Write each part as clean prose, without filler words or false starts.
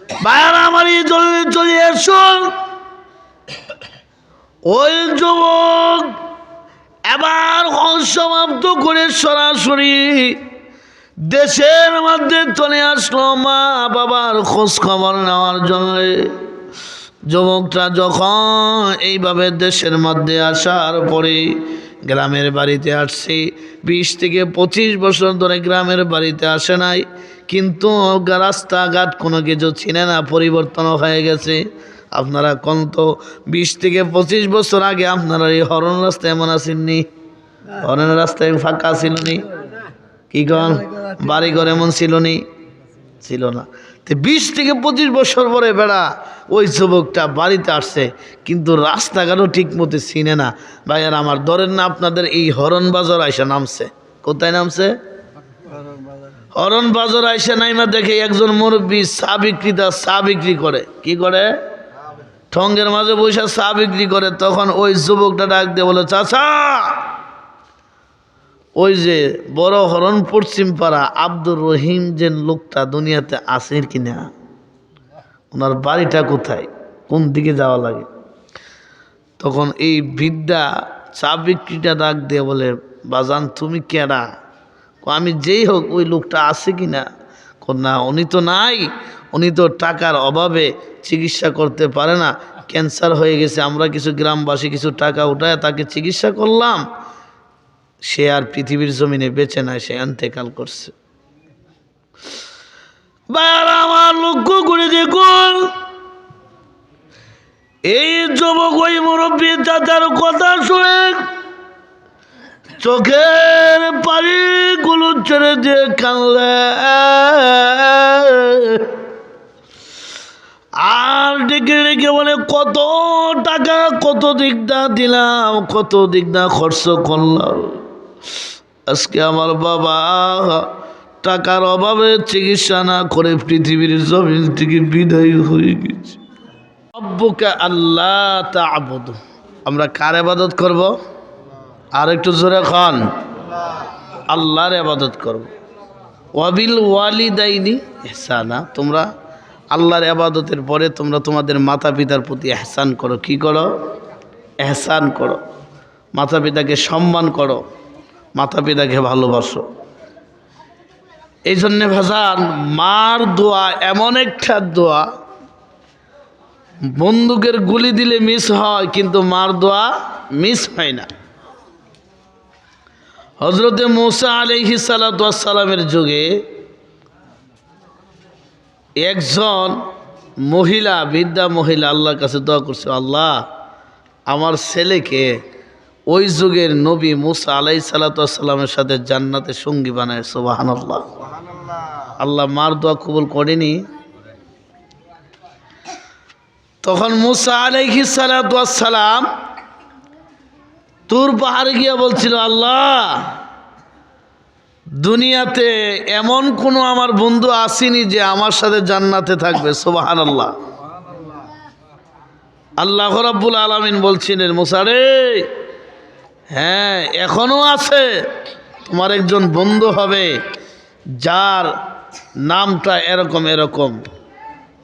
ভাইয়ারা আমারই জলদি চলে আসুন। ওই যুবক এবার হজ সমাপ্ত করে সরাসরি দেশের মধ্যে চলে আসলো মা বাবার খোঁজ খবর নেওয়ার জন্য। যুবকটা যখন এইভাবে দেশের মধ্যে আসার পরে গ্রামের বাড়িতে আসছে, 20 থেকে 25 বছর ধরে গ্রামের বাড়িতে আসে নাই, কিন্তু রাস্তাঘাট কোনো কিছু চিনে না, পরিবর্তন হয়ে গেছে। আপনারা কোন তো 20 থেকে 25 বছর আগে আপনারা এই হরণ রাস্তায় এমন আসেননি? হরণ রাস্তায় ফাঁকা ছিল নি? কি কন বাড়ি ঘর এমন ছিল নি? ছিল না। তো 20 থেকে 25 বছর পরে বেড়া ওই যুবকটা বাড়িতে আসছে, কিন্তু রাস্তাঘাটও ঠিক মতো চিনে না। ভাইয়ার আমার ধরেন না, আপনাদের এই হরণ বাজার আইসা নামছে। কোথায় নামছে? হরণ বাজার আইসা নাইমা দেখে একজন মুরব্বী চা বিক্রেতা চা বিক্রি করে। কি করে? ঠঙ্গের মাঝে বসে চা বিক্রি করে। তখন ওই যুবকটা ডাক দিয়ে বলে, চাচা, ওই যে বড় হরণ পশ্চিম পাড়া আব্দুর রহিম যে লোকটা দুনিয়াতে আছে কিনা, ওনার বাড়িটা কোথায়, কোন দিকে যাওয়া লাগে? তখন এই বৃদ্ধা চা বিক্রিটা ডাক দিয়ে বলে, বাজান তুমি কেডা? আমি যেই হোক, ওই লোকটা আছে কিনা? না, উনি তো নাই, উনি তো টাকার অভাবে চিকিৎসা করতে পারে না, ক্যান্সার হয়ে গেছে। আমরা কিছু গ্রামবাসী কিছু টাকা উঠায় তাকে চিকিৎসা করলাম, সে আর পৃথিবীর জমিনে বেঁচে নাই, সে ইন্তেকাল করছে। বাইরে আমার লক্ষ্য করে দেখুন, এই যুবক ওই মুরব্বী চাচার কথা শুনে চোখের পানিগুলো ছেড়ে দিয়ে কানলে, আর ডেকে ডেকে বলে, কত টাকা কত দিকটা দিলাম, কত দিকটা খরচ করলাম, আজকে আমার বাবা টাকার অভাবে চিকিৎসা না করে পৃথিবীর জমিন থেকে বিদায় হয়ে গেছে। রব্বুকা আল্লাহ তা'বুদু, আমরা কার ইবাদত করব? আর একটু জোরে খান, আল্লাহর ইবাদত করব। ওয়াবিল ওয়ালিদাইনি ইহসানা, তোমরা আল্লাহর ইবাদতের পরে তোমরা তোমাদের মাতা পিতার প্রতি ইহসান করো। কি করো? ইহসান করো। মাতা পিতাকে সম্মান করো, মাতা পিতাকে ভালোবাসো। এই জন্যে ভাজান, মার দোয়া এমন একটা দোয়া, বন্দুকের গুলি দিলে মিস হয়, কিন্তু মার দোয়া মিস হয় না। হযরতে মূসা আলাইহিস সালাতু ওয়াস সালামের যুগে একজন মহিলা, বৃদ্ধা মহিলা আল্লাহর কাছে দোয়া করছে, আল্লাহ আমার ছেলেকে ওই যুগের নবী মূসা আলাইহিস সালাতু ওয়াস সালামের সাথে জান্নাতে সঙ্গী বানায়। সুবহানাল্লাহ। আল্লাহ মার দোয়া কবুল করেনি। তখন মূসা আলাইহিস সালাতু ওয়াস সালাম তুর পাহাড়ে গিয়ে বলছিল, আল্লাহ দুনিয়াতে এমন কোনো আমার বন্ধু আসেনি যে আমার সাথে জান্নাতে থাকবে। সুবহানাল্লাহ। আল্লাহ রাব্বুল আলামিন বলছিলেন, মূসা রে, হ্যাঁ এখনো আছে, তোমার একজন বন্ধু হবে যার নামটা এরকম এরকম।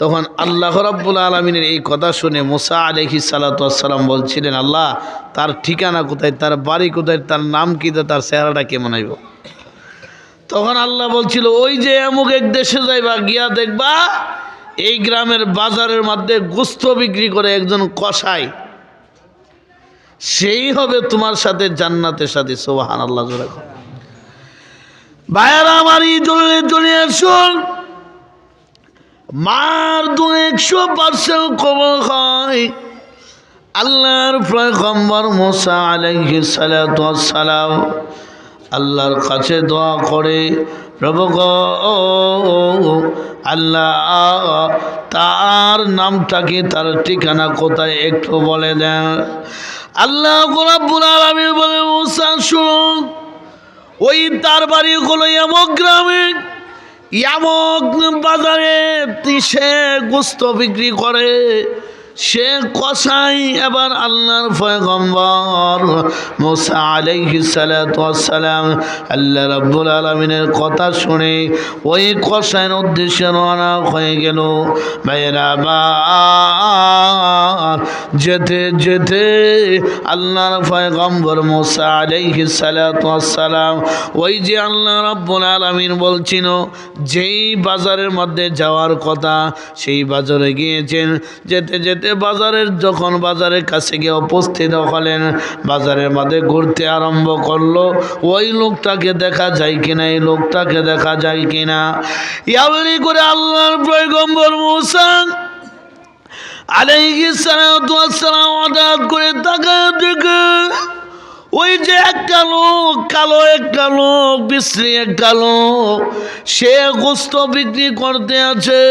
তখন আল্লাহ রাব্বুল আলামিনের এই কথা শুনে মূসা আলাইহিস সালাতু ওয়াস সালাম বলছিলেন, আল্লাহ তার ঠিকানা কোথায়, তার বাড়ি কোথায়, তার নাম কী, তার চেহারাটা কেমন হইব? তখন আল্লাহ বলছিল, ওই যে অমুক এক দেশে যাইবা, গিয়া দেখবা এই গ্রামের বাজারের মধ্যে গোস্ত বিক্রি করে একজন কসাই, সেই হবে তোমার সাথে জান্নাতের সাথে। সুবহানাল্লাহ। ভাইয়ারা আমার এই দুনিয়ার শুন, মার 100% কবল হয়। আল্লাহর পয়গম্বর মূসা আলাইহিস সালাতু ওয়াস সালাম আল্লাহর কাছে দোয়া করে, প্রভু গো আল্লাহ তার নামটা কি, তার ঠিকানা কোথায় একটু বলে দেন। আল্লাহ রাব্বুল আলামিন বলে, মূসা শুনুন, ওই তার বাড়ি হলো ইয়ামক গ্রামে, ইয়ামক বাজারে সে গোস্ত বিক্রি করে, সে কসাই এবার আল্লাহর পয়গম্বর মুসা আলাইহিস সালাতু ওয়াস সালাম আল্লাহ রাব্বুল আলামিনের কথা শুনে ওই কসাইয়ের উদ্দেশ্যে রওনা হয়ে গেল। ভাইরা আমার যেতে যেতে আল্লাহর পয়গম্বর মুসা আলাইহিস সালাতু ওয়াস সালাম ওই যে আল্লাহ রাব্বুল আলামিন বলছিল যেই বাজারের মধ্যে যাওয়ার কথা সেই বাজারে গিয়েছেন। যেতে যেতে যখন বাজারের কাছে গিয়ে উপস্থিত হলেন, বাজারের মধ্যে ঘুরতে আরম্ভ করলো। ওই লোকটাকে দেখা যায় কিনা, এই লোকটাকে দেখা যায় কিনা। এমনি করে আল্লাহর পয়গম্বর মুসা আলাইহিস সালাতু ওয়াস সালাম হঠাৎ করে তাকায় দেখে ওই যে একটা লোক, কালো একটা লোক, বিশ্রী একটা লোক, সে গোস্ত বিক্রি করতে আছে।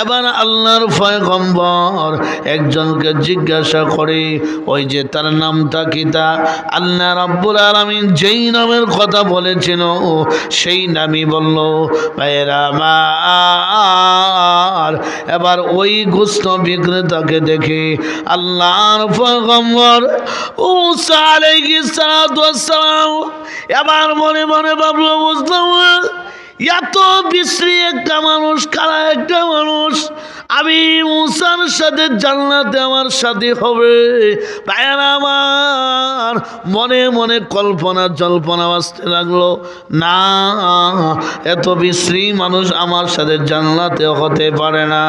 এবার আল্লাহর পয়গম্বর একজনকে জিজ্ঞাসা করে ওই যে তার নামটা কি? তা আল্লাহ রাব্বুল আলামিন যেই নামের কথা বলেছিল সেই নামই বলল। ভাইরা আমার এবার ওই গোস্ত বিক্রেতাকে দেখে আল্লাহর পয়গম্বর মুসা আলাইহিস সালাতু ওয়াস সালাম এবার মনে মনে ভাবলো, বুঝলাম এত বিশ্রী একটা মানুষ, কালা একটা মানুষ, আমি মুসার সাথে জান্নাতে আমার সাথে হবে। ভাইরা আমার মনে মনে কল্পনা জল্পনা আসতে লাগলো, না এত বিশ্রী মানুষ আমার সাথে জান্নাতে হতে পারে না।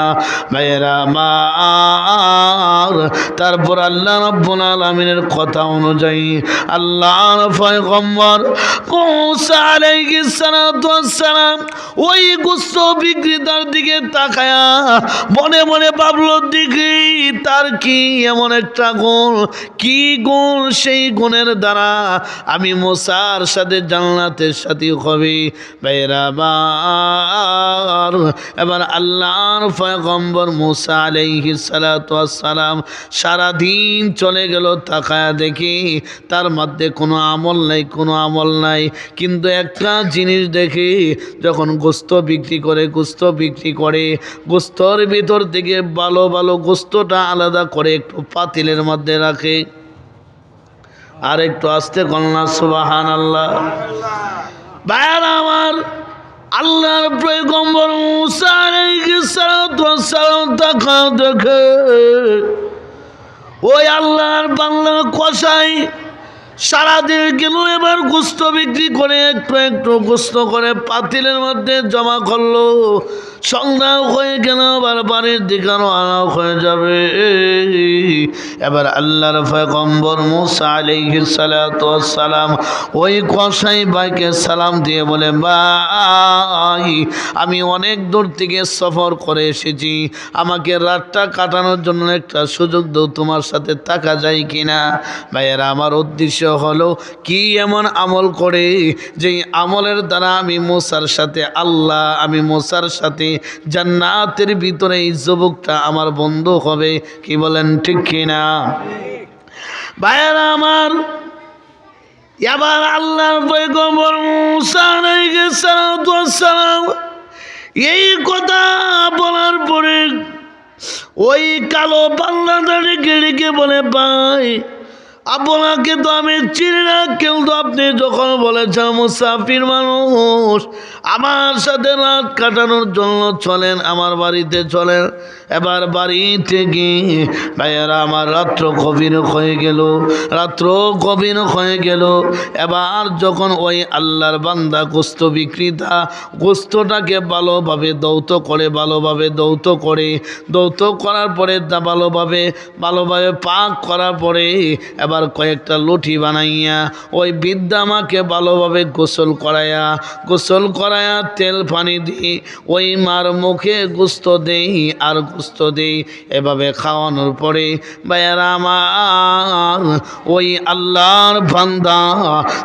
ভাইরা আমার তারপর আল্লাহ রাব্বুল আলামিনের কথা অনুযায়ী আল্লাহর পয়গম্বর মুসা আলাইহিস সালাতু ওয়াস সালাম ওই গোস্ত বিক্রেতার দিকে তাকায়া মনে মনে ভাবলো, দেখি তার কি এমন একটা গুণ, কি গুণ, সেই গুণের দ্বারা আমি মুসার সাথে জান্নাতের সাথী হবে। ভাইরা আমার এবার আল্লাহর পয়গম্বর মুসা আলাইহিস সালাতু ওয়াস সালাম সারাদিন চলে গেল, তাকায়া দেখি তার মধ্যে কোনো আমল নাই, কোনো আমল নাই। কিন্তু একটা জিনিস দেখি, যখন গোস্ত বিক্রি করে গোস্তর ভিতর থেকে ভালো ভালো গোস্তটা আলাদা করে একটু পাতিলের মধ্যে রাখে। আর একটু আস্তে কন্যা সুবহানাল্লাহ। ভাইরা আমার আল্লাহর পয়গম্বর মুসা আলাইহিস সালাতু ওয়াস সালাম তাকায় দেখে ওই আল্লাহর বাংলা কসাই সারাদিন গেল, এবার গোস্ত বিক্রি করে একটু একটু গোস্ত করে পাতিলের মধ্যে জমা করলো। সন্ধ্যা হয়ে গেল, আবার বাড়ির দিকে রওনা হয়ে যাবে। এবার আল্লাহর পয়গম্বর মুসা আলাইহিস সালাতু ওয়াস সালাম ওই কসাই ভাইকে সালাম দিয়ে বলে, ভাই আমি অনেক দূর থেকে সফর করে এসেছি, আমাকে রাতটা কাটানোর জন্য একটা সুযোগ দাও, তোমার সাথে থাকা যায় কিনা। ভাইয়েরা আমার উদ্দেশ্য হলো কি এমন আমল করে যেই আমলের দ্বারা আমি মুসার সাথে আমি মুসার সাথে জান্নাতের ভিতরে এই যুবকটা আমার বন্ধু হবে। কি বলেন ঠিক কিনা? ভাইয়েরা আমার এবার আল্লাহর পয়গম্বর মুসা আলাইহিস সালাতু ওয়াস সালাম এই কথা বলার পরে ওই কালো পাল্লাদারিকে ডেকে বলে, ভাই আপনাকে তো আমি চিনি না, কিন্তু আপনি যখন বলেছেন মুসাফির মানুষ, আমার সাথে রাত কাটানোর জন্য চলেন, আমার বাড়িতে চলেন। এবার বাড়ি থেকে ভাইয়েরা আমার রাত্র গভীর হয়ে গেল। এবার যখন ওই আল্লাহর বান্দা গোস্ত বিক্রেতা গোস্তটাকে ভালোভাবে দৌত করার পরে তা ভালোভাবে পাক করার পরে এবার কয়েকটা লুঠি বানাইয়া ওই বৃদ্ধামাকে ভালোভাবে গোসল করায়া তেল পানি দিয়ে ওই মার মুখে গোস্ত দেই আর গোস্ত দেই। এভাবে খাওয়ানোর পরে ভাইয়েরা আমার ওই আল্লাহর বান্দা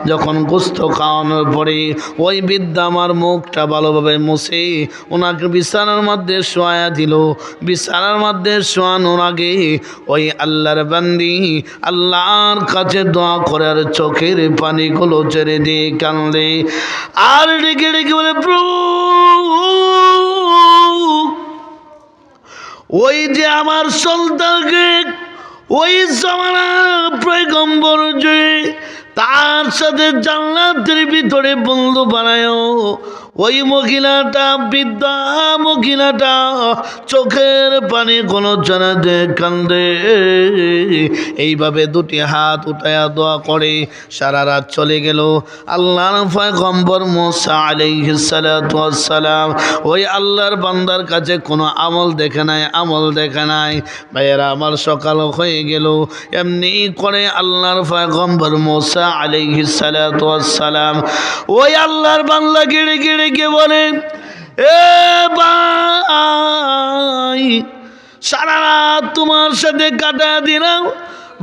যখন গোস্ত খাওয়ানোর পরে ওই বৃদ্ধামার মুখটা ভালোভাবে মুছে ওনাকে বিছানার মধ্যে শোয়া দিল। বিছানার মধ্যে শোয়ানোর আগে ওই আল্লাহর বান্দি আল্লাহর কাছে দোয়া করে আর চোখের পানিগুলো ছেড়ে দিয়ে কান্দে আর ডেকে ডেকে বলে, প্রভু ওই যে আমার সন্তানকে ওই জামানার পয়গম্বর যে তার সাথে জান্নাতের ভিতরে বন্ধু বানায়, ওই মহিলাটা বৃদ্ধা মহিলাটা চোখের পানি কোনো জানাতে কান্দে, এইভাবে দুটি হাত উঠায়া দোয়া করে সারা রাত চলে গেল। আল্লাহর পয়গম্বর মুসা আলাইহিস সালাতু ওয়াস সালাম ওই আল্লাহর বান্দার কাছে কোনো আমল দেখে নাই। ভাইয়েরা আমার সকাল হয়ে গেল, এমনি করে আল্লাহর পয়গম্বর মুসা আলাইহিস সালাতু ওয়াস সালাম ওই আল্লাহর বান্দা গিয়ে বলে, এ ভাই সারা রাত তোমার সাথে কাটা দিলাম,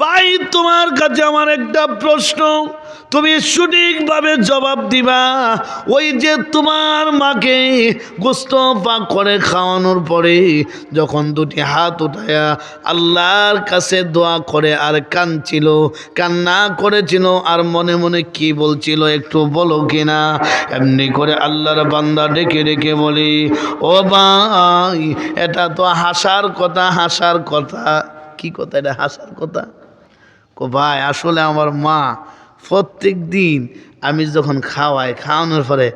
ভাই তোমার কাছে আমার একটা প্রশ্ন, তুমি সঠিকভাবে জবাব দিবা। ওই যে তোমার মাকে গোস্ত পাক করে খাওয়ানোর পরে যখন দুটি হাত উঠায়া আল্লাহর কাছে দোয়া করে আর কান্না করেছিল আর মনে মনে কি বলছিল একটু বলো কিনা? এমনি করে আল্লাহর বান্দা ডেকে বলি, ও ভাই এটা তো হাসার কথা। কি কথা এটা? হাসার কথা? ভাই আসলে আমার মা প্রত্যেক দিন আমি যখন খাওয়ানোর পরে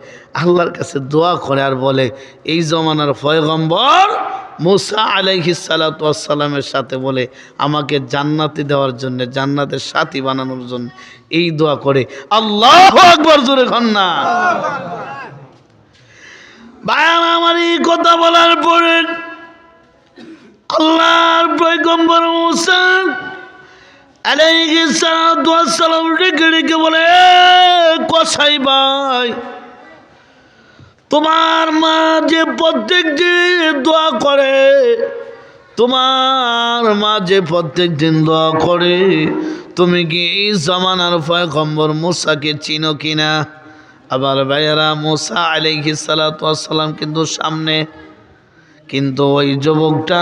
আল্লাহর কাছে দোয়া করে আর বলে, এই জমানার পয়গম্বর মুসা আলাইহিস সালাতু ওয়াস সালামের সাথে বলে আমাকে জান্নাতি দেওয়ার জন্য, জান্নাতের সাথী বানানোর জন্য এই দোয়া করে। আল্লাহু আকবার, জোরে কন্যা। ভাই আমার এই কথা বলার পরে আল্লাহর পয়গম্বর মুসা আলাইহিস সালাতু ওয়াস সালাম ডেকে বলে, কসাই ভাই তোমার মা যে প্রত্যেক দিন দোয়া করে, তুমি কি এই জামানার পয়গম্বর মুসাকে চিনো কিনা? আবার ভাইয়েরা মুসা আলাইহিস সালাতু ওয়াস সালাম কিন্তু সামনে, কিন্তু ওই যুবকটা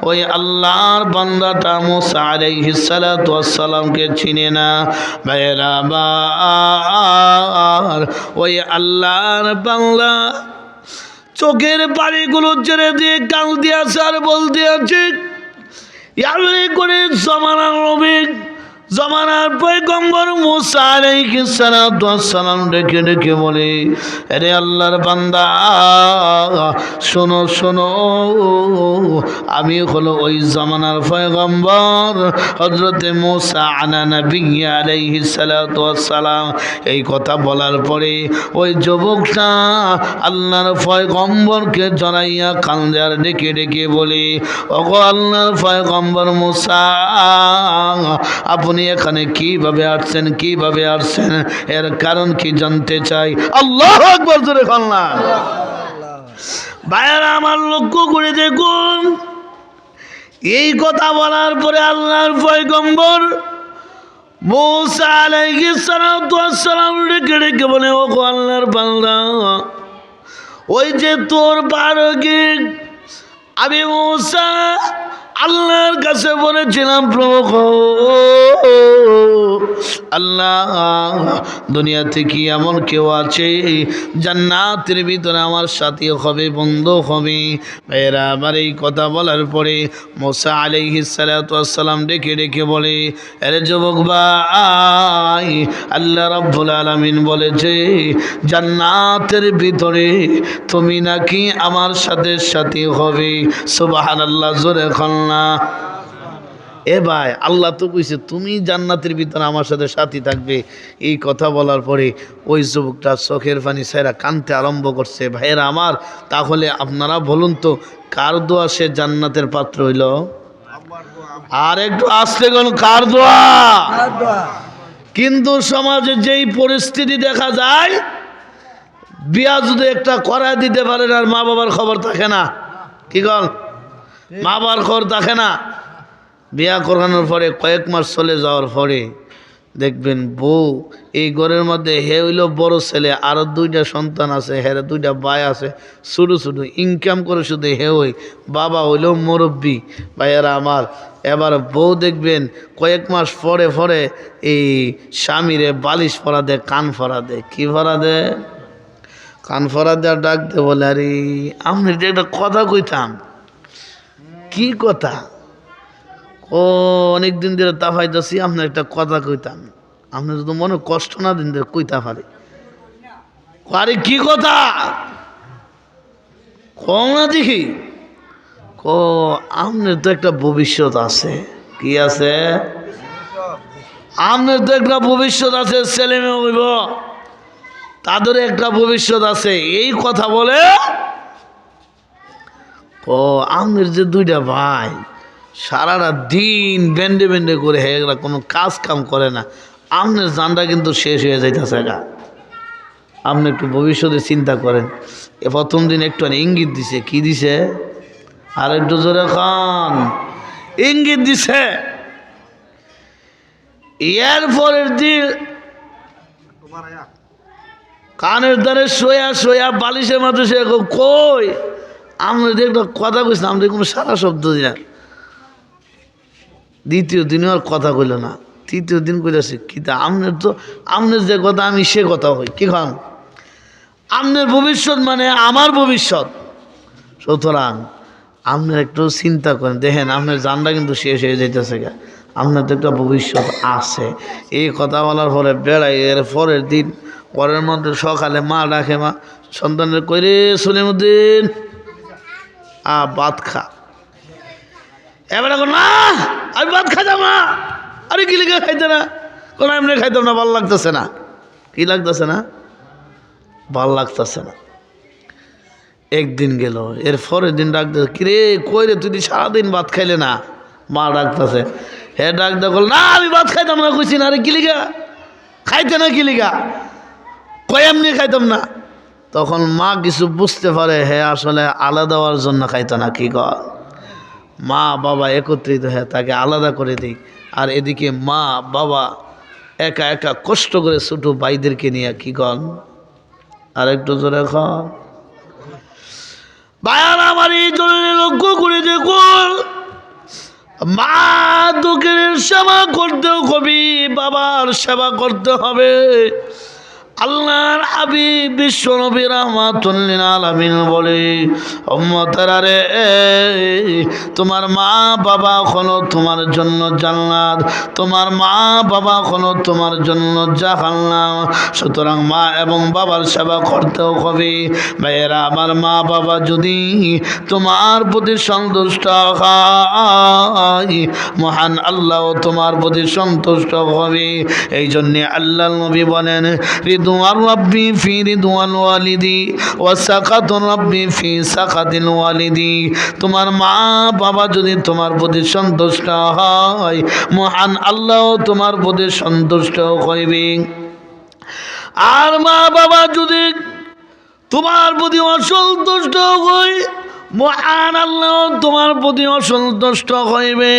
ওই আল্লাহর বান্দাটা মুসা আলাইহিস সালাতু ওয়াস সালামকে চিনে না। ভাইয়েরা আবার ওই আল্লাহর বান্দা চোখের পানিগুলো ছেড়ে দিয়ে কাল দিয়েছে আর বলতে আছে, ইয়ালে করে জমানার পয়গম্বর মুসা আলাইহিস সালাতু ওয়াস সালাম ডেকে বলে, আরে আল্লাহর বান্দা শোনো, আমি হলো ওই জমানার পয়গম্বর হযরতে মুসা নবী আলাইহিস সালাতু ওয়াস সালাম। এই কথা বলার পরে ওই যুবকটা আল্লাহর পয়গম্বরকে জড়াইয়া কান্দে আর ডেকে বলে, ওগো আল্লাহর পয়গম্বর মুসা, আপনি এখানে কিভাবে আসছেন, এর কারণ কি জানতে চাই। আল্লাহু আকবার, জোরে বলনা। ভাইয়েরা আমার লক্ষ্য করে দেখুন, এই কথা বলার পরে আল্লাহর পয়গম্বর মুসা আলাইহিস সালাতু ওয়াস সালাম ডেকে বলে, ওগো আল্লাহর বান্দা, ওই যে তোর বারকে আমি মুসা আল্লাহর কাছে বলেছিলাম, প্রভু আল্লাহ দুনিয়াতে কি এমন কেউ আছে জান্নাতের ভিতরে আমার সাথী হবে, বন্ধু হবে? ভাইয়েরা আমার এই কথা বলার পরে মুসা আলাইহিস সালাতু ওয়াস সালাম ডেকে বলে, আরে যুবক ভাই, আল্লাহ রাব্বুল আলামিন বলেছে জান্নাতের ভিতরে তুমি নাকি আমার সাথে সাথী হবে। সুবহানাল্লাহ, জোরে না? এ ভাই আল্লাহ তো কইছে তুমি জান্নাতের ভিতরে আমার সাথে সাথী থাকবে। এই কথা বলার পরে ওই যুবকটা চোখের পানি ছেড়া কাঁদতে আরম্ভ করছে। ভাইয়েরা আমার, তাহলে আপনারা বলুন তো কার দোয়া সে জান্নাতের পাত্র হইল? আর একটু আসতে কোন কার দোয়া? কিন্তু সমাজে যেই পরিস্থিতি দেখা যায়, বিয়া যদি একটা করা দিতে পারেন আর মা বাবার খবর থাকে না, কি কল? মা বাবার খবর থাকে না। বিয়া করানোর পরে কয়েক মাস চলে যাওয়ার পরে দেখবেন বউ এই ঘরের মধ্যে হে হইল বড় ছেলে, আরও দুইটা সন্তান আছে, হেরে দুইটা ভাই আছে, শুধু ইনকাম করে শুধু হে হই, বাবা হইল মুরব্বী। ভাইয়েরা আমার, এবার বউ দেখবেন কয়েক মাস পরে এই স্বামীরে বালিশ ফরা দেয়, কান ফরা দেয়। কি ফরা দেয়? কান ফরা দেওয়া ডাক দে বলে, আরে আপনি যে একটা কথা কইতাম, কি কথা? ও অনেকদিন ধরে তাফাইতেছি, আপনার একটা কথা কইতাম, আপনি যদি মনে কষ্ট না দিন ধরে কইতা পারে। আরে কি কথা কম না দেখি। আপনার তো একটা ভবিষ্যৎ আছে। কি আছে? আপনার তো একটা ভবিষ্যৎ আছে, ছেলে মেয়ে হইব, তাদের একটা ভবিষ্যৎ আছে। এই কথা বলে আপনার যে দুইটা ভাই সারাটা দিন বেন্ডে বেন্ডে করে এগুলা কোনো কাজ কাম করে না, আপনার জানটা কিন্তু শেষ হয়ে যাইতেছে গা। আপনি একটু ভবিষ্যতে চিন্তা করেন। প্রথম দিন একটু ইঙ্গিত দিছে। কি দিছে? আর একটু জোরে খান। ইঙ্গিত দিছে। এর পরের দিন কানের দ্বারে শোয়া শোয়া বালিশের মাঝে সে কই আমরা যে একটা কথা কইছি, আমরা কোনো সারা শব্দ দিই না। দ্বিতীয় দিনে আর কথা কইল না। তৃতীয় দিন কইলাছে কি তা আপনার তো, আপনার যে কথা আমি সে কথা হই। কি খান? আপনার ভবিষ্যৎ মানে আমার ভবিষ্যৎ, সুতরাং আপনার একটু চিন্তা করেন। দেখেন আপনার জানটা কিন্তু শেষ হয়ে যাইতেছে গা, আপনার তো একটা ভবিষ্যৎ আছে। এই কথা বলার পরে বেড়াই। এর পরের দিন পরের মধ্যে সকালে মা ডাকে, মা সন্তানের কইরে সলিমুদ্দিন ভাত খা। এবার না আমি ভাত খাইতাম না। আরে কি লিখে খাইতে না? কোনো এমনি খাইতাম না, ভাল লাগতেছে না। কি লাগতেছে না? ভাল লাগতেছে না। একদিন গেল, এর পরের দিন ডাকতেছে, কিরে কই রে তুই সারাদিন ভাত খাইলে না? মা ডাকতেছে। হে ডাক দেখল না আমি ভাত খাইতাম না কইছি না। আরে কি লিখা খাইতে না? কি লিখা কই এমনি খাইতাম না। তখন মা কিছু বুঝতে পারে, হে আসলে আলাদা হওয়ার জন্য খাইতো না। কি কর? মা বাবা একত্রিত হয়ে তাকে আলাদা করে দিই, আর এদিকে মা বাবা একা একা কষ্ট করে ছোটো ভাইদেরকে নিয়ে কি কন আর একটু জোরে খান। ভাইয়ার আমার এই জন্য লক্ষ্য করে দেখুন, মা দুঃখের সেবা করতেও কবি, বাবার সেবা করতে হবে। আল্লাহর হাবিব বিশ্ব নবী রাহমাতুল লিল আলামিন বলে, উম্মতেরা রে তোমার মা বাবা হলো তোমার জন্য জান্নাত, তোমার মা বাবা হলো তোমার জন্য জাহান্নাম। সুতরাং মা এবং বাবার সেবা করতেও হবে। ভাইয়েরা আমার, মা বাবা যদি তোমার প্রতি সন্তুষ্ট হয়, মহান আল্লাহ তোমার প্রতি সন্তুষ্ট হবে। এই জন্যে আল্লাহ নবী বলেন, রিদওয়ান রাব্বি ফি রিদওয়ান ওয়ালিদি ওয়া সাকাত রাব্বি ফি সাকাতিল ওয়ালিদি। তোমার মা বাবা যদি তোমার প্রতি সন্তুষ্ট হয়, মহান আল্লাহ তোমার প্রতি সন্তুষ্ট হইবে। আর মা বাবা যদি তোমার প্রতি অসন্তুষ্ট হয়, মহান আল্লাহ তোমার প্রতি অসন্তুষ্ট হইবে।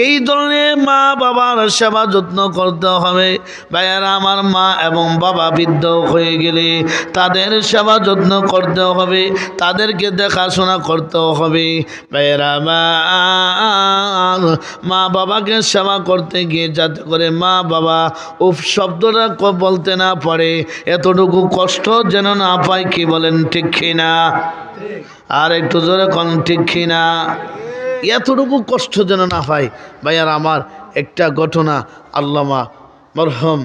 এই ধরনের মা বাবার সেবা যত্ন করতে হবে। ভাইয়ারা আমার, মা এবং বাবা বৃদ্ধ হয়ে গেলে তাদের সেবা যত্ন করতে হবে, তাদেরকে দেখাশোনা করতে হবে। ভাইয়ারা আমার, মা বাবাকে সেবা করতে গিয়ে যাতে করে মা বাবা উফ শব্দটা বলতে না পারে, এতটুকু কষ্ট যেন না পায়। কি বলেন ঠিক কিনা? আর একটু জোরে কোন ঠিক কিনা? এতটুকু কষ্ট যেন না পাই। ভাইয়ার আমার, একটা ঘটনা আল্লামা মরহুম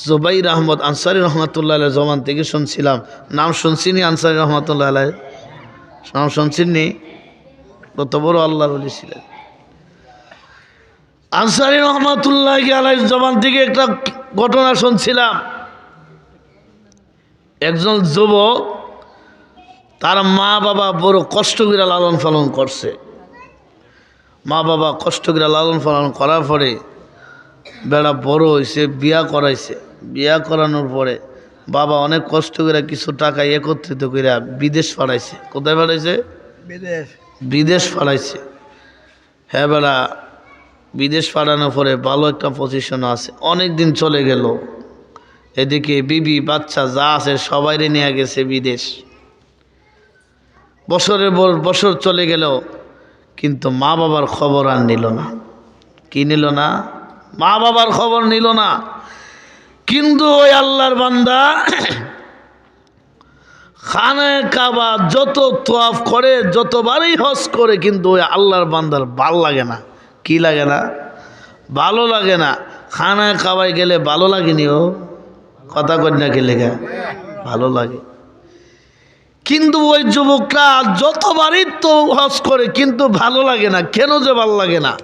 জুবাইর আহমদ আনসারী রহমতুল্লাহ আলাইহির জবান থেকে শুনছিলাম। নাম শুনছিনি আনসারী রহমতুল্লাহ আলাইহি? নাম শুনছিনি? কত বড় আল্লাহর ওলি ছিলেন। আনসারী রহমতুল্লাহ আলাইহির জবান থেকে একটা ঘটনা শুনছিলাম। একজন যুবক, তার মা বাবা বড় কষ্ট করে লালন পালন করছে। মা বাবা কষ্ট করে লালন পালন করার পরে বেড়া বড় হয়েছে, বিয়া করাইছে। বিয়া করানোর পরে বাবা অনেক কষ্ট করে কিছু টাকা একত্রিত করে বিদেশ পাঠাইছে। কোথায় পাঠাইছে? বিদেশ পাঠাইছে। হ্যাঁ বেড়া বিদেশ পাঠানোর পরে ভালো একটা পজিশন আছে। অনেক দিন চলে গেল, এদিকে বিবি বাচ্চা যা আছে সবাইরে নিয়ে গেছে বিদেশ। বছরের পর বছর চলে গেল, কিন্তু মা বাবার খবর আর নিল না। কি নিল না? মা বাবার খবর নিল না। কিন্তু ওই আল্লাহর বান্দা খানায় কাবা যত তোয়াফ করে, যতবারই হজ করে, কিন্তু ওই আল্লাহর বান্দার ভালো লাগে না। কি লাগে না? ভালো লাগে না। খানায় কাবায় গেলে ভালো লাগেনি? ও কথা কই না, কি লেগে ভালো লাগে। কিন্তু ওই যুবকরা যতবারই তো হজ করে, কিন্তু ভালো লাগে না। কেন যে ভালো লাগে না?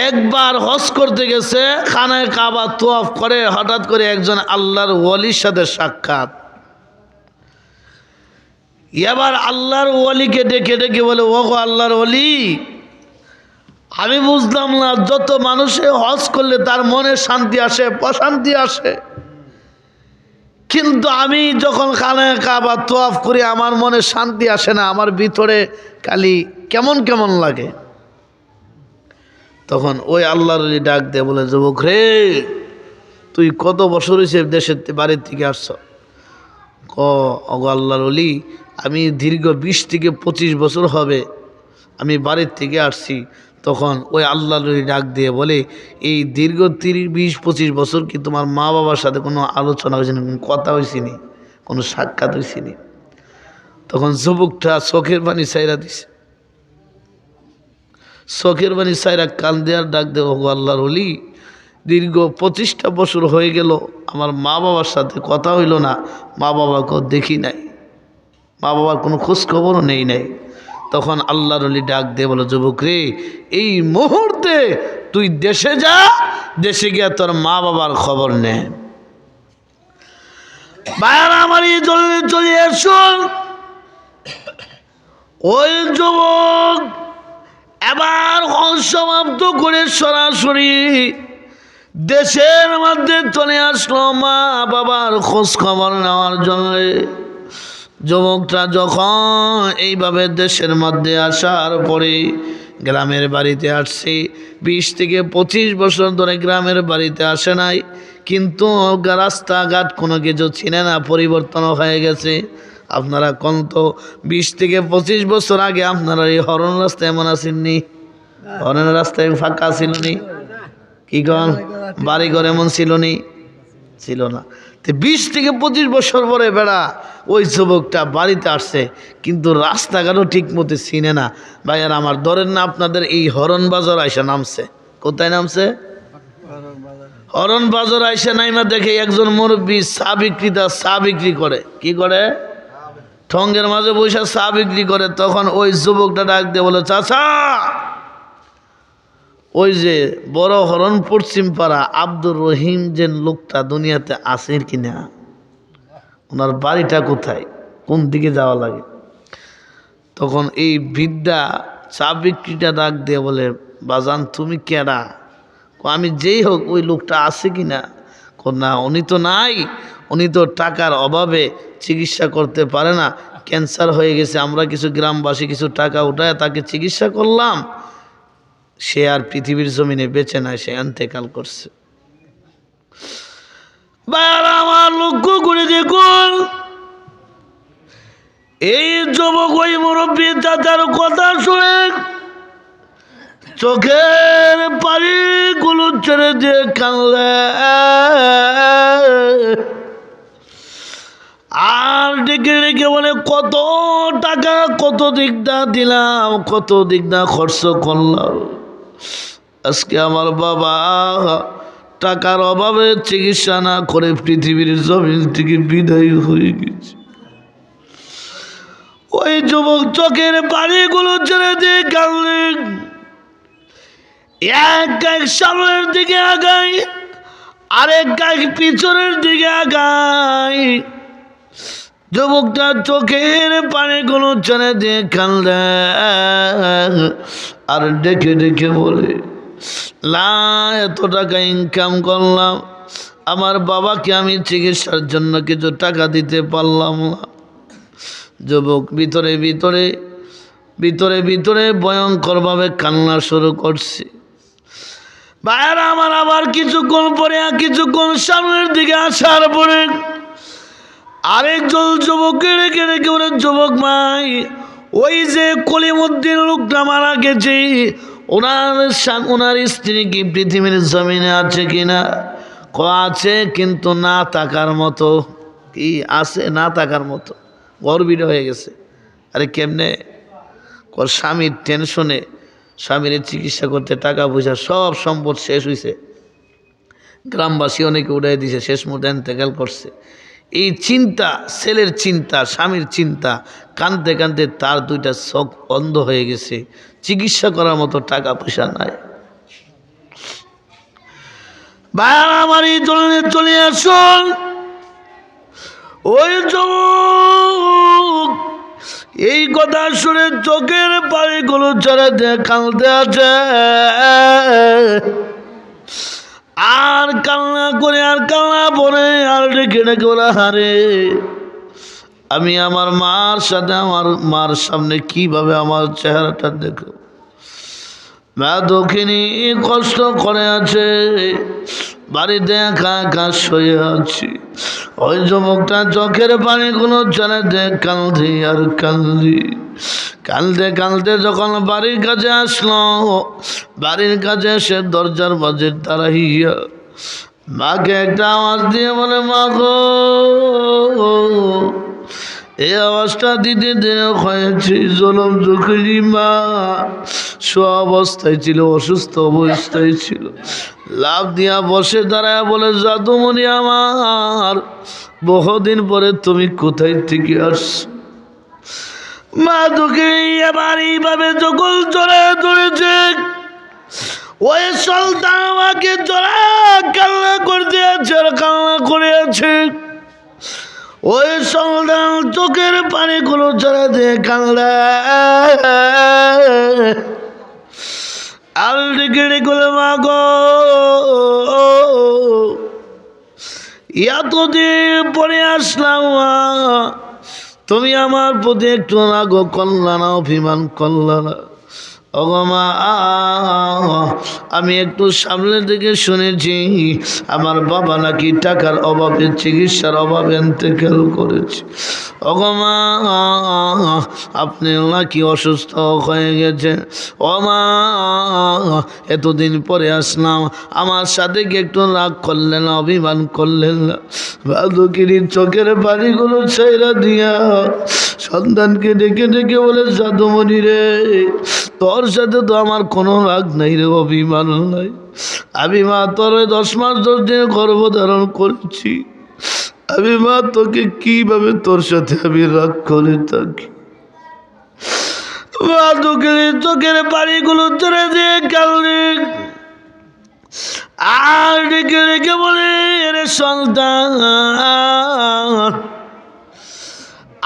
একবার হজ করতে গেছে, খানায় কাবা তোয়াফ করে, হঠাৎ করে একজন আল্লাহর ওয়ালির সাথে সাক্ষাৎ। এবার আল্লাহর ওয়ালিকে ডেকে ডেকে বলে, ও গো আল্লাহর ওয়ালি, আমি বুঝলাম না, যত মানুষে হজ করলে তার মনে শান্তি আসে, প্রশান্তি আসে, কিন্তু আমি যখন খানায় কাবা তোয়াফ করি আমার মনে শান্তি আসে না, আমার ভিতরে খালি কেমন কেমন লাগে। তখন ওই আল্লাহর ওলি ডাক দিয়ে বলে, যুবক রে, তুই কত বছর হয়েছে দেশের বাড়ির থেকে আসছ? অগো আল্লাহর ওলি, আমি দীর্ঘ 20 থেকে 25 বছর হবে আমি বাড়ির থেকে আসছি। তখন ওই আল্লাহর ওলি ডাক দিয়ে বলে, এই দীর্ঘ 20-25 বছর কি তোমার মা বাবার সাথে কোনো আলোচনা হয়েছে না, কোনো কথা হয়েছে নি, কোনো সাক্ষাৎ হয়েছে নি? তখন যুবকটা চোখের পানি চাইরা দিছে, চোখের পানি চাইরা কান দেওয়ার ডাক দেব, ওগো আল্লাহর ওলি, দীর্ঘ 25টা বছর হয়ে গেল আমার মা বাবার সাথে কথা হইল না, মা বাবাকেও দেখি নাই, মা বাবার কোনো খোঁজ খবরও নেই নাই। তখন আল্লাহর ওলি ডাক দিয়ে বলো, যুবক রে, এই মুহূর্তে তুই দেশে যা, দেশে গিয়া তোর মা বাবার খবর নে। ভাইয়ারা আমার চলে এসো। ওই যুবক এবার হজ সমাপ্ত করে সরাসরি দেশের মধ্যে চলে আসলো মা বাবার খোঁজ খবর নেওয়ার জন্য। যুবকটা যখন এইভাবে দেশের মধ্যে আসার পরে গ্রামের বাড়িতে আসছে, 20 থেকে 25 বছর ধরে গ্রামের বাড়িতে আসে নাই, কিন্তু রাস্তাঘাট কোনো কিছু চিনে না, পরিবর্তন হয়ে গেছে। আপনারা কোন তো 20 থেকে 25 বছর আগে আপনারা এই হরণ রাস্তায় এমন আসেননি? হরণ রাস্তায় ফাঁকা ছিল নি? কি কন বাড়িঘর এমন ছিল নি? ছিল না। তো 20 থেকে 25 বছর পরে বেড়া ওই যুবকটা বাড়িতে আসছে, কিন্তু রাস্তাঘাটও ঠিক মতো চিনে না। ভাইয়ার আমার, ধরেন না আপনাদের এই হরণ বাজার আইসা নামছে। কোথায় নামছে? হরণ বাজার আইসা নাইমা দেখে একজন মুরব্বী চা বিক্রেতা চা বিক্রি করে। কি করে? ঠঙ্গের মাঝে বসে চা বিক্রি করে। তখন ওই যুবকটা ডাক দিয়ে বলে, চাচা, ওই যে বড় হরণ পশ্চিম পাড়া আব্দুর রহিম যে লোকটা দুনিয়াতে আছে কিনা, ওনার বাড়িটা কোথায়, কোন দিকে যাওয়া লাগে? তখন এই বিদ্যা চা বিক্রিটা ডাক দিয়ে বলে, বাজান তুমি কেডা? আমি যেই হোক, ওই লোকটা আছে কিনা? না, উনি তো নাই, উনি তো টাকার অভাবে চিকিৎসা করতে পারে না, ক্যান্সার হয়ে গেছে, আমরা কিছু গ্রামবাসী কিছু টাকা উঠায় তাকে চিকিৎসা করলাম, সে আর পৃথিবীর জমিনে বেঁচে নাই, সে ইন্তেকাল করছে। বাইরে আমার লক্ষ্য করে দেখুন, এই যুবক ওই মুরব্বী চাচার কথা শুনে চোখের পানিগুলো ছেড়ে দিয়ে কানলে, আর ডেকে ডেকে বলে, কত টাকা কত দিকটা দিলাম, কত দিকটা খরচ করলাম, আজকে আমার বাবা টাকার অভাবে চিকিৎসা না করে পৃথিবীর জমিন থেকে বিদায় হয়ে গেছে। ওই যুবক চোখের পানিগুলো ছেড়ে দিয়ে কাঁদলেন। এক গায়ে সামনের দিকে আগাই, আরেক গায়ে পিছনের দিকে আগাই। যুবকটা চোখের পানিগুলো ছেড়ে দিয়ে কাঁদলে আর ডেকে ডেকে বলে, লা, এত টাকা ইনকাম করলাম, আমার বাবাকে আমি চিকিৎসার জন্য কিছু টাকা দিতে পারলাম না। যুবক ভিতরে ভিতরে ভিতরে ভিতরে ভয়ঙ্করভাবে কান্না শুরু করছে। বাইরে আমার আবার কিছুক্ষণ পরে, কিছুক্ষণ সামনের দিকে আসার পরে আরেকজন যুবককে রেখে রেখে বলে, যুবক ভাই, ওই যে কলিমুদ্দিন লোকটা মারা গেছে, ওনার স্ত্রী কি পৃথিবীর জমিনে আছে কিনা? আছে কিন্তু না থাকার মতো। কি আছে? না থাকার মতো, গর্বিত হয়ে গেছে। আরে কেমনে? স্বামীর টেনশনে, স্বামীর চিকিৎসা করতে টাকা পয়সা সব সম্পদ শেষ হয়েছে, গ্রামবাসী অনেকে উড়াই দিয়েছে, শেষ মুহূর্তে ইন্তেকাল করছে। এই চিন্তা, ছেলের চিন্তা, স্বামীর চিন্তা, কাঁদতে কাঁদতে তার দুইটা চোখ অন্ধ হয়ে গেছে, চিকিৎসা করার মতো টাকা পয়সা নাই। ভাই আমার এই ধরনের চলে আসুন। ওই যুবক এই কথা শুনে চোখের পানিগুলো ছেড়ে দিয়ে কাঁদতে আছে, আর কান্না করে আর কান্না পরে আর ডেকে ডেকে বলা, হারে আমি আমার মার সাথে, আমার মার সামনে কিভাবে আমার চেহারাটা দেখো। মা দক্ষিণী কষ্ট করে আছে, বাড়িতে একা একা শুয়ে আছি। ওই যুবকটা চোখের পানিগুলো ছেড়ে দিয়ে কান্দি আর কান্দি। কাঁদতে কাঁদতে যখন বাড়ির কাছে আসলো, বাড়ির কাছে এসে দরজার বাজে দাঁড়াইয়া মাকে একটা আওয়াজ দিয়ে বলে, মা গো। এই আওয়াজটা দিতে দেরি হয়েছে। জনম দুঃখী মা অবস্থায় ছিল, অসুস্থ অবস্থায় ছিল, লাভ দিয়া বসে দাঁড়ায় বলে, জাদুমণি আমার, বহুদিন পরে তুমি কোথায় থেকে আসছো? মা দুঃখী এবার এইভাবে যখন জড়ে ধরেছে, ওই সন্তান আমাকে জড়া কান্না করতে আছে, কান্না করে আছে। ওই সন্তান চোখের পানিগুলো ছেড়ে দিয়ে কান্না আর ডেকে ডেকে, মা গো, এতদিন পরে আসলাম মা, তুমি আমার প্রতি একটু রাগ করলা না, অভিমান করলা না? ওগো মা, আমি একটু সামনের দিকে শুনেছি আমার বাবা নাকি টাকার অভাবে, চিকিৎসার অভাবে ইন্তেকাল করেছে। ওগো মা, আপনি নাকি অসুস্থ হয়ে গেছেন। ও মা, এতদিন পরে আসলাম, আমার সাথে কি একটু রাগ করলেন না, অভিমান করলেন না? বাদুকিরির চোখের পানিগুলো ছেড়ে দিয়া সন্তানকে ডেকে ডেকে বলে, জাদুমণি রে, তোর সাথে তো আমার কোনো রাগ নাই রে, অভিমান নাই। আমি মা তোর 10 মাস 10 দিন গর্ভধারণ করেছি। আমি মা তোকে কিভাবে তোর সাথে আমি রাগ করে থাকি? মা চোখের পানিগুলো ছেড়ে দিয়ে কাঁদে আর ডেকে ডেকে বলে, রে সন্তান,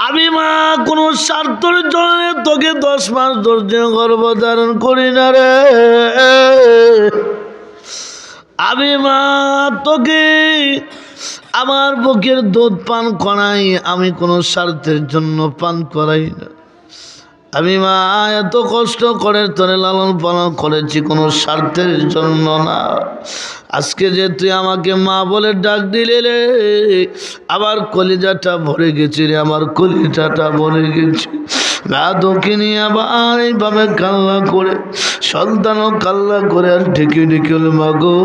আমি মা কোনো স্বার্থের জন্য তোকে 10 মাস 10 দিন গর্ভধারণ করি না রে। আমি মা তোকে আমার বুকের দুধ পান করাই, আমি কোনো স্বার্থের জন্য পান করাই না। আমি মা এত কষ্ট করে তোরে লালন পালন করেছি কোনো স্বার্থের জন্য না। আজকে যে তুই আমাকে মা বলে ডাক দিলে রে, আমার কলিজাটা ভরে গেছে রে, আমার কলিজাটা ভরে গেছে। মা দক্ষিণী আবার এইভাবে কান্না করে, সন্তানও কান্না করে আর ঢেকে ঢেকে, মা গো,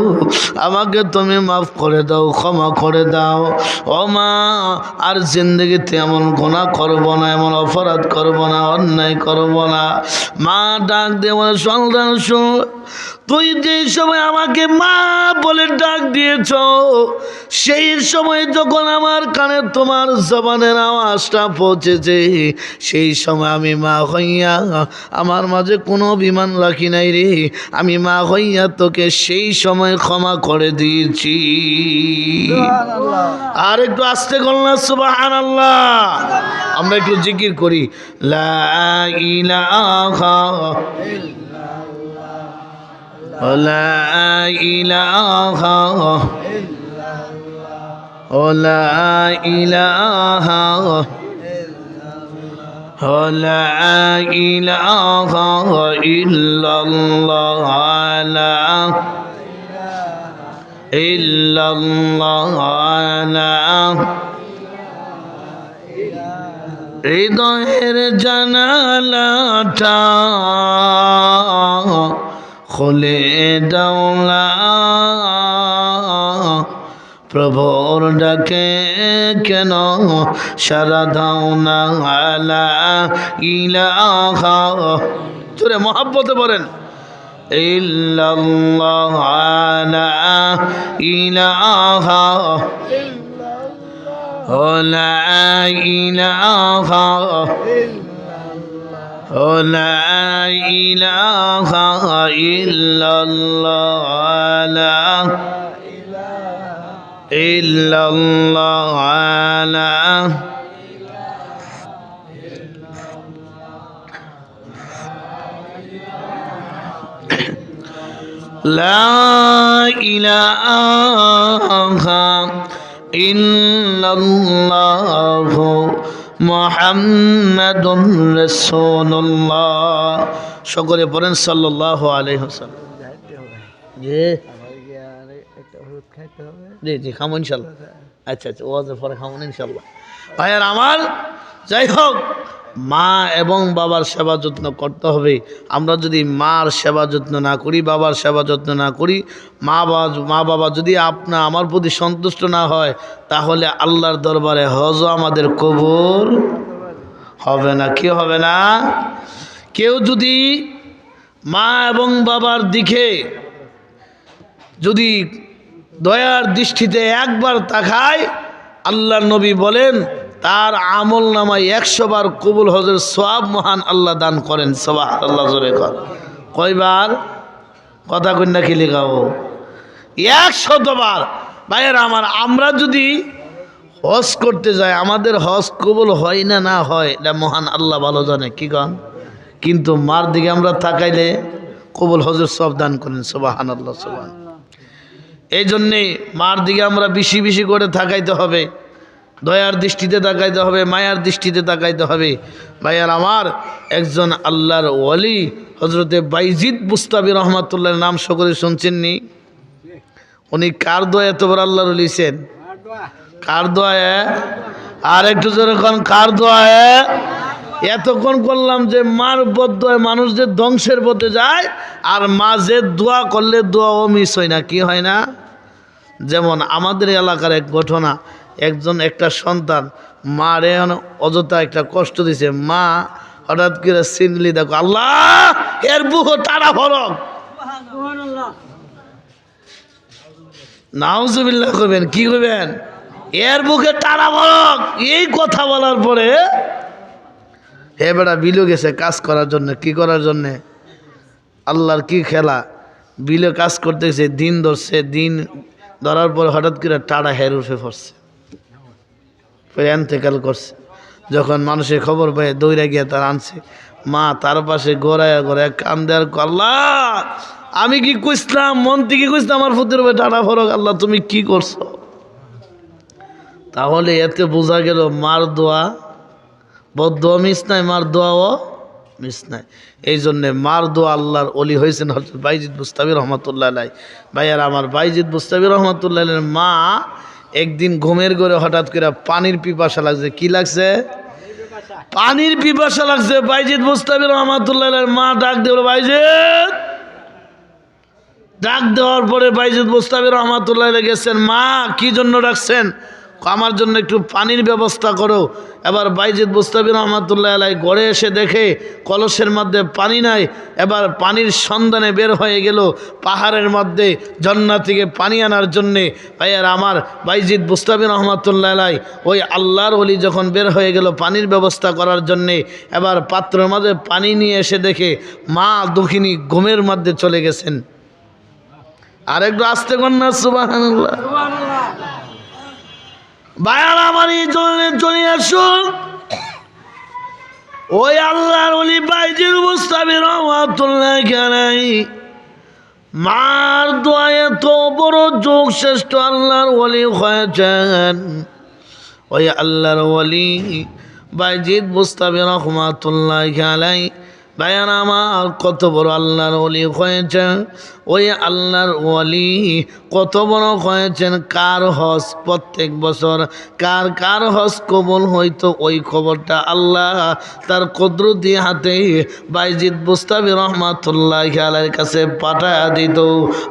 আমাকে তুমি মাফ করে দাও, ক্ষমা করে দাও। ও মা, আর জিন্দগিতে এমন গুনাহ করব না, এমন অপরাধ করব না, অন্যায় করব না। মা ডাক দিয়ে বলে, সন্তান শোন, তুই যে সময় আমাকে মা বলে ডাক দিয়েছ, সেই সময় যখন আমার কানে তোমার জবানের আওয়াজটা পৌঁছেছে, সেই সময় আমি মা হইয়া আমার মাঝে কোনো অভিমান রাখি নাই রে। আমি মা হইয়া তোকে সেই সময় ক্ষমা করে দিয়েছি। আর একটু আস্তে করলাম সুবহানাল্লাহ। আমরা একটু জিকির করি, লা ইলাহা লা ইলাহা লা ইলাহা লা ইলাহা ইল্লাল্লাহ লা ইল্লাল্লাহ লা হৃদয়ের জানালাটা খুলে দাও না, প্রভুর ডাকে কেন সারা দাও না লা ইলাহা, জোরে মহব্বতে বলেন ইল্লাল্লাহ লা ইলাহা লা ইলাহা লা ইলাহা ইল্লাল্লাহ লা ইল্লাল্লাহ লা লা ইলাহা ইল্লাল্লাহ মুহাম্মাদুর রাসূলুল্লাহ। সকলে পড়েন সাল্লাল্লাহু আলাইহি ওয়াসাল্লাম। জি জি খামো ইনশাল্লাহ। আচ্ছা আচ্ছা ওয়াজের পরে খামো ইনশাল্লাহ। ভাইয়ার আমার, যাই হোক, মা এবং বাবার সেবা যত্ন করতে হবে। আমরা যদি মার সেবা যত্ন না করি, বাবার সেবা যত্ন না করি, মা বাবা যদি আমার প্রতি সন্তুষ্ট না হয়, তাহলে আল্লাহর দরবারে হজও আমাদের কবুল হবে না। কি হবে না? কেউ যদি মা এবং বাবার দিকে যদি দয়ার দৃষ্টিতে একবার তাকায়, আল্লাহর নবী বলেন তার আমল নামায় 100 বার কবুল হজের সওয়াব মহান আল্লাহ দান করেন। সুবহানাল্লাহ, জোরে কর। কয়বার? কথা কন্যা কি লেখাবো? 100 বার। ভাইয়ের আমার, আমরা যদি হজ করতে যাই, আমাদের হজ কবুল হয় না না হয় এটা মহান আল্লাহ ভালো জানে, কি কন? কিন্তু মার দিকে আমরা তাকাইলে কবুল হজের সওয়াব দান করেন। সুবহানাল্লাহ, সুবহানাল্লাহ। এই জন্যে মার দিকে আমরা বেশি বেশি করে তাকাইতে হবে, দয়ার দৃষ্টিতে তাকাইতে হবে, মায়ার দৃষ্টিতে তাকাইতে হবে। ভাইয়ার আমার, একজন আল্লাহর ওয়ালি হজরতে বাইজিদ বুস্তাবি রহমাতুল্লাহর নাম সকলে শুনছেননি? উনি কার দোয়া এত বড় আল্লাহর ওয়ালি ছিলেন? কার দোয়া? আর একটু জোরে কোন, কার দোয়া? এতক্ষণ করলাম যে মার বদদোয়ায় মানুষ যে ধ্বংসের পথে যায়, আর মা যে দোয়া করলে দোয়াও মিস হয় না। কি হয় না? যেমন আমাদের এলাকার এক ঘটনা, একটা সন্তান মারে অযথা একটা কষ্ট দিছে, মা হঠাৎ করে সিনলি, দেখো আল্লাহ এর বুক তারা ফরক, নাউজুবিল্লাহ করবেন। কি করবেন? এর বুকে তারা ফরক। এই কথা বলার পরে হে বেটা বিলে গেছে কাজ করার জন্য। কি করার জন্যে? আল্লাহর কি খেলা, বিলে কাজ করতে গেছে, দিন ধরছে, দিন ধরার পরে হঠাৎ করে টাড়া হের উঠে পড়ছে, এন্তেকাল করছে। যখন মানুষের খবর পেয়ে দৌড়ে গিয়ে তার আনছে, মা তার পাশে গোড়ায় গোড়ায় কান দেওয়ার, আল্লাহ আমি কি কইসলাম, মন থেকে কইসলাম আমার ফুতের উপরে টাড়া ফরক, আল্লাহ তুমি কি করছো? তাহলে এতে বোঝা গেল মার দোয়া বদদোয়া মিস নাই, মার দোয়াও মিস নাই। এই জন্যে মার দোয়া আল্লাহর ওলি হয়েছেন হযরত বাইজিদ বুস্তাবি রহমাতুল্লাহ আলাইহি। ভাইয়ার আমার, বাইজিদ বুস্তাবি রহমাতুল্লাহ আলাইহির মা একদিন ঘুমের ঘরে হঠাৎ করে পানির পিপাসা লাগছে। কি লাগছে? পানির পিপাসা লাগছে। বাইজিদ বুস্তাবি রহমাতুল্লাহ আলাইহির মা ডাক দিল, বাইজিদ। ডাক দেওয়ার পরে বাইজিদ বুস্তাবি রহমাতুল্লাহ আলাইহি গেছেন, মা কি জন্য ডাকছেন? আমার জন্য একটু পানির ব্যবস্থা করো। এবার বাইজিদ বুস্তাবি রহমাতুল্লাহ আলাইহি ঘরে এসে দেখে কলসের মধ্যে পানি নাই। এবার পানির সন্ধানে বের হয়ে গেল পাহাড়ের মধ্যে ঝর্ণা থেকে পানি আনার জন্যে। ভাইয়ার আমার, বাইজিদ বুস্তাবি রহমাতুল্লাহ আলাইহি ওই আল্লাহর ওলি যখন বের হয়ে গেল পানির ব্যবস্থা করার জন্যে, এবার পাত্রের মধ্যে পানি নিয়ে এসে দেখে মা দুঃখিনী ঘুমের মধ্যে চলে গেছেন। আর একটু আস্তে কন্যা সুবহানাল্লাহ। ভাইয়ার আমার, এই জন্য চলে আসুন ওই আল্লাহর ওলি বাইজিদ বুস্তাবি রহমাতুল্লাহ আলাইহি মার দোয়ায় তো বড় যোগ শ্রেষ্ঠ আল্লাহর ওলি হয়েছেন। ওই আল্লাহর ওলি বাইজিদ বুস্তাবি রহমাতুল্লাহ আলাইহি ভাইয়ার আমার কত বড় আল্লাহর ওলি হয়েছেন। ওই আল্লাহর ওলি কত বড় হয়েছেন, কার হজ প্রত্যেক বছর কার কার হজ কবুল হইতো ওই খবরটা আল্লাহ তার কুদরতি হাতে বাইজিদ বুস্তাবি রহমাতুল্লাহ আলাইহির কাছে পাঠায়া দিত।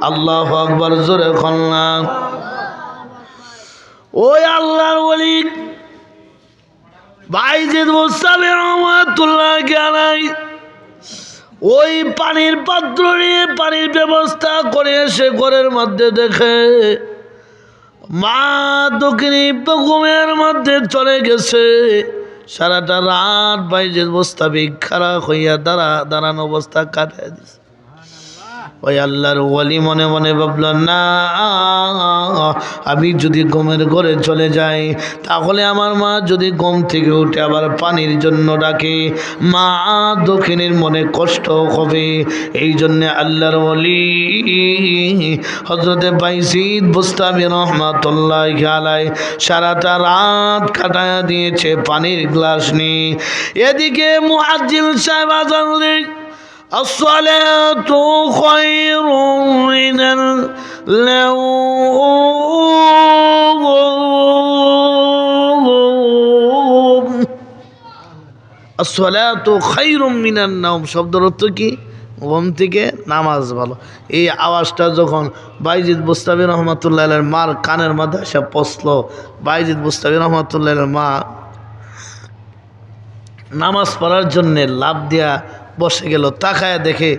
আল্লাহু আকবার, জোরে বললাম। ওই আল্লাহর ওলি বাইজিদ মুস্তাফি রহমাতুল্লাহি আলাইহি ওই পানির পাত্র নিয়ে পানির ব্যবস্থা করে এসে ঘরের মধ্যে দেখে মা দক্ষিণী ঘুমের মধ্যে চলে গেছে। সারাটা রাত বাইজিদ মুস্তাফি খারাপ হইয়া দাঁড়ানো অবস্থা কাটায় দিছে। ওই আল্লাহর ওয়ালি মনে মনে ভাবল, না, আমি যদি ঘুমের ঘরে চলে যাই তাহলে আমার মা যদি ঘুম থেকে উঠে আবার পানির জন্য ডাকে, মা দক্ষিণের মনে কষ্ট হবে। এই জন্যে আল্লাহর ওয়ালি হযরতে বাইজিদ মুস্তাফি রহমাতুল্লাহি আলাইহি সারাটা রাত কাটায়া দিয়েছে পানির গ্লাস নিয়ে। এদিকে মুয়াজ্জিন সাহেব আযান দেয়, الصلاة خير من النوم। الصلاة خير من النوم শব্দের অর্থ কি? ঘুম থেকে নামাজ ভালো। এই আওয়াজটা যখন বাইজিদ মুস্তাফি রহমাতুল্লাহ আলাইহির মার কানের মধ্যে এসে পৌঁছলো, বাইজিদ মুস্তাফি রহমাতুল্লাহ আলাইহির মা নামাজ পড়ার জন্যে লাফ দিয়া বসে গেল। তাকায় দেখে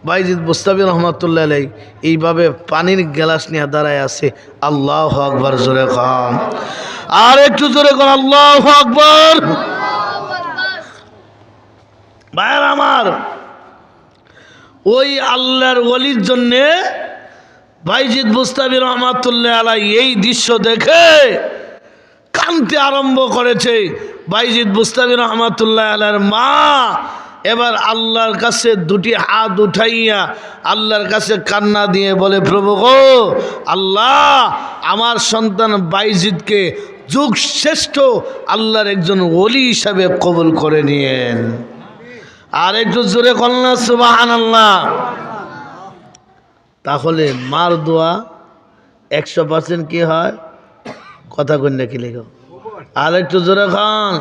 বাইজিদ মুস্তাফি রহমাতুল্লাহ আলাইহি এইভাবে পানির গ্লাস নিয়ে দাঁড়ায় আছে। আল্লাহু আকবার, জোরে খান, আর একটু জোরে খান, আল্লাহু আকবার। ভাইয়ের আমার, ওই আল্লাহর ওলির জন্যে বাইজিদ মুস্তাফি রহমাতুল্লাহ আলাইহি এই দৃশ্য দেখে কাঁদতে আরম্ভ করেছে। বাইজিদ মুস্তাফি রহমাতুল্লাহ আলাইহির মা এবার আল্লাহর কাছে দুটি হাত উঠাইয়া আল্লাহর কাছে কান্না দিয়ে বলে, প্রভু গো আল্লাহ, আমার সন্তান বাইজিদকে যুগ শ্রেষ্ঠ আল্লাহর একজন ওলি হিসাবে কবুল করে নিয়েন। আর একটু জোরে কন্যা সুবহানাল্লাহ। তাহলে মার দোয়া 100% কি হয়? কথা কন্যা কি লেখো? আর একটু জোরে খান,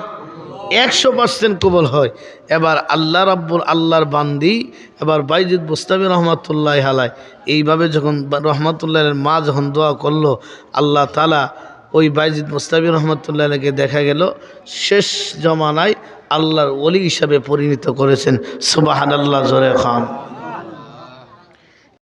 100% কবুল হয়। এবার আল্লাহর বান্দি এবার বাইজিদ মুস্তাফি রহমাতুল্লাহি আলাইহি এইভাবে যখন রহমাতুল্লাহের মা যখন দোয়া করলো, আল্লাহ তাআলা ওই বাইজিদ মুস্তাফি রহমাতুল্লাহি আলাইহিকে দেখা গেল শেষ জমানায় আল্লাহর ওলি হিসাবে পরিণত করেছেন। সুবহানাল্লাহ, জোরে খান।